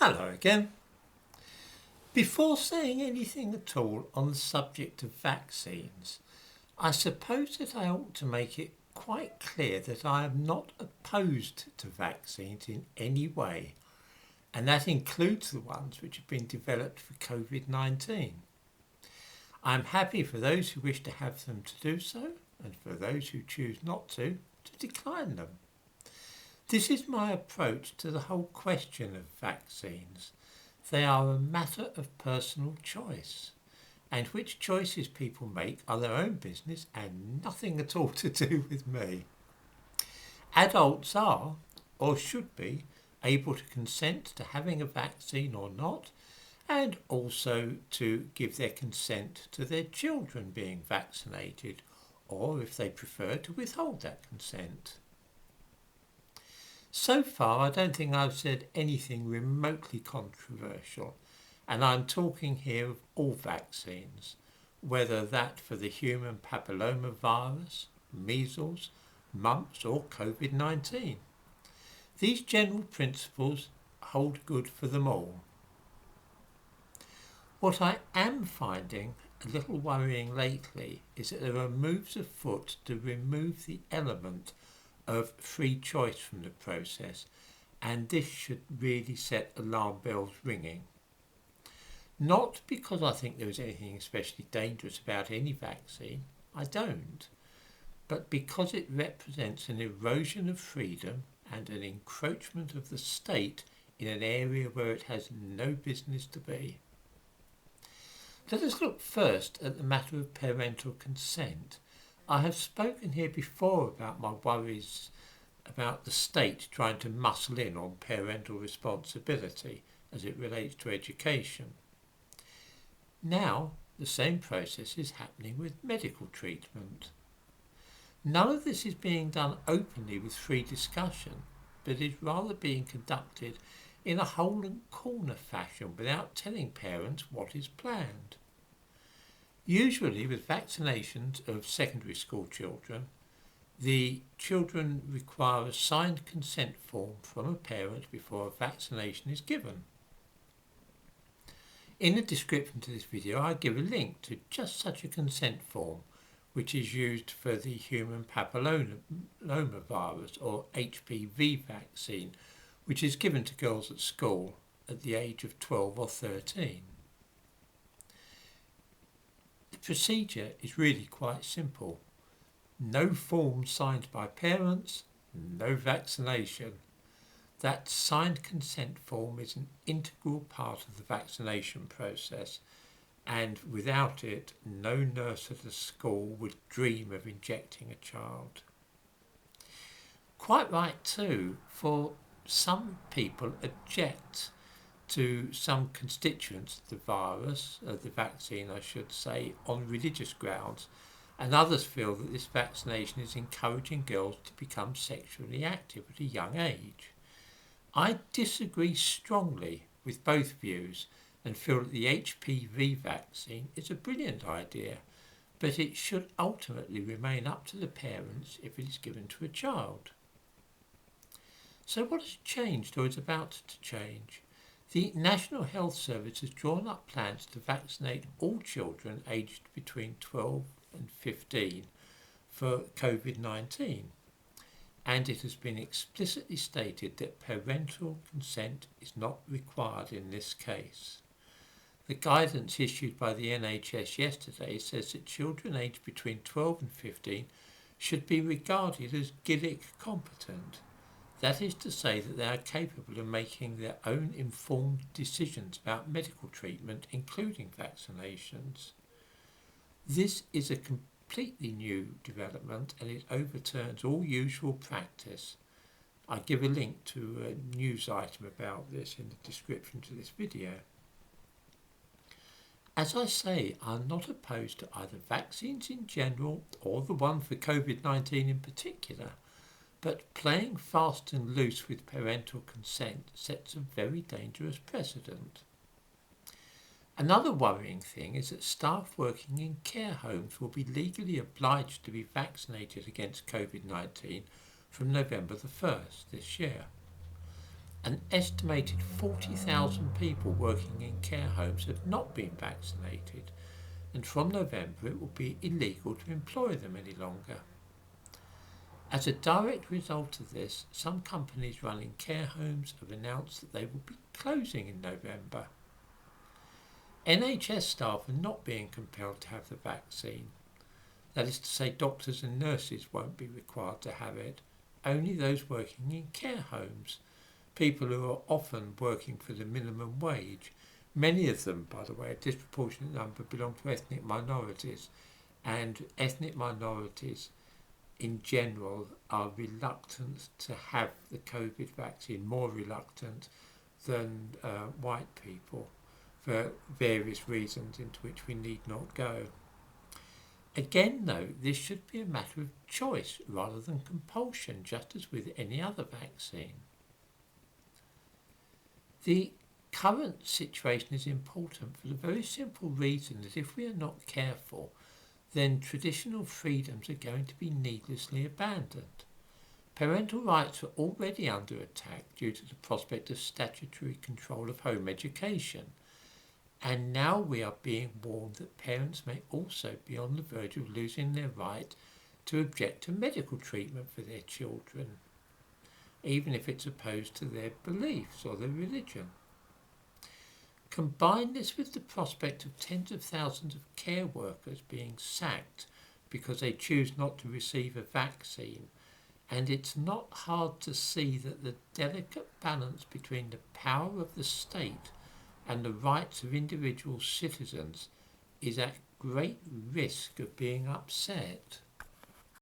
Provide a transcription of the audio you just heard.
Hello again. Before saying anything at all on the subject of vaccines, I suppose that I ought to make it quite clear that I am not opposed to vaccines in any way, and that includes the ones which have been developed for COVID-19. I am happy for those who wish to have them to do so, and for those who choose not to decline them. This is my approach to the whole question of vaccines. They are a matter of personal choice, and which choices people make are their own business and nothing at all to do with me. Adults are, or should be, able to consent to having a vaccine or not, and also to give their consent to their children being vaccinated, or if they prefer to withhold that consent. So far, I don't think I've said anything remotely controversial, and I'm talking here of all vaccines, whether that for the human papillomavirus, measles, mumps or COVID-19. These general principles hold good for them all. What I am finding a little worrying lately is that there are moves afoot to remove the element of free choice from the process, and this should really set alarm bells ringing. Not because I think there is anything especially dangerous about any vaccine, I don't, but because it represents an erosion of freedom and an encroachment of the state in an area where it has no business to be. Let us look first at the matter of parental consent. I have spoken here before about my worries about the state trying to muscle in on parental responsibility as it relates to education. Now, the same process is happening with medical treatment. None of this is being done openly with free discussion, but is rather being conducted in a hole and corner fashion without telling parents what is planned. Usually with vaccinations of secondary school children, the children require a signed consent form from a parent before a vaccination is given. In the description to this video, I give a link to just such a consent form, which is used for the human papillomavirus or HPV vaccine, which is given to girls at school at the age of 12 or 13. The procedure is really quite simple. No form signed by parents, no vaccination. That signed consent form is an integral part of the vaccination process, and without it, no nurse at a school would dream of injecting a child. Quite right too, for some people object to some constituents of the vaccine I should say, on religious grounds, and others feel that this vaccination is encouraging girls to become sexually active at a young age. I disagree strongly with both views and feel that the HPV vaccine is a brilliant idea, but it should ultimately remain up to the parents if it is given to a child. So what has changed or is about to change? The National Health Service has drawn up plans to vaccinate all children aged between 12 and 15 for COVID-19, and it has been explicitly stated that parental consent is not required in this case. The guidance issued by the NHS yesterday says that children aged between 12 and 15 should be regarded as Gillick competent. That is to say that they are capable of making their own informed decisions about medical treatment, including vaccinations. This is a completely new development and it overturns all usual practice. I give a link to a news item about this in the description to this video. As I say, I'm not opposed to either vaccines in general or the one for COVID-19 in particular, but playing fast and loose with parental consent sets a very dangerous precedent. Another worrying thing is that staff working in care homes will be legally obliged to be vaccinated against COVID-19 from November the 1st this year. An estimated 40,000 people working in care homes have not been vaccinated, and from November it will be illegal to employ them any longer. As a direct result of this, some companies running care homes have announced that they will be closing in November. NHS staff are not being compelled to have the vaccine. That is to say, doctors and nurses won't be required to have it, only those working in care homes, people who are often working for the minimum wage. Many of them, by the way, a disproportionate number, belong to ethnic minorities, and ethnic minorities in general are reluctant to have the COVID vaccine, more reluctant than white people, for various reasons into which we need not go. Again, though, this should be a matter of choice rather than compulsion, just as with any other vaccine. The current situation is important for the very simple reason that if we are not careful, then traditional freedoms are going to be needlessly abandoned. Parental rights are already under attack due to the prospect of statutory control of home education. And now we are being warned that parents may also be on the verge of losing their right to object to medical treatment for their children, even if it's opposed to their beliefs or their religion. Combine this with the prospect of tens of thousands of care workers being sacked because they choose not to receive a vaccine, and it's not hard to see that the delicate balance between the power of the state and the rights of individual citizens is at great risk of being upset.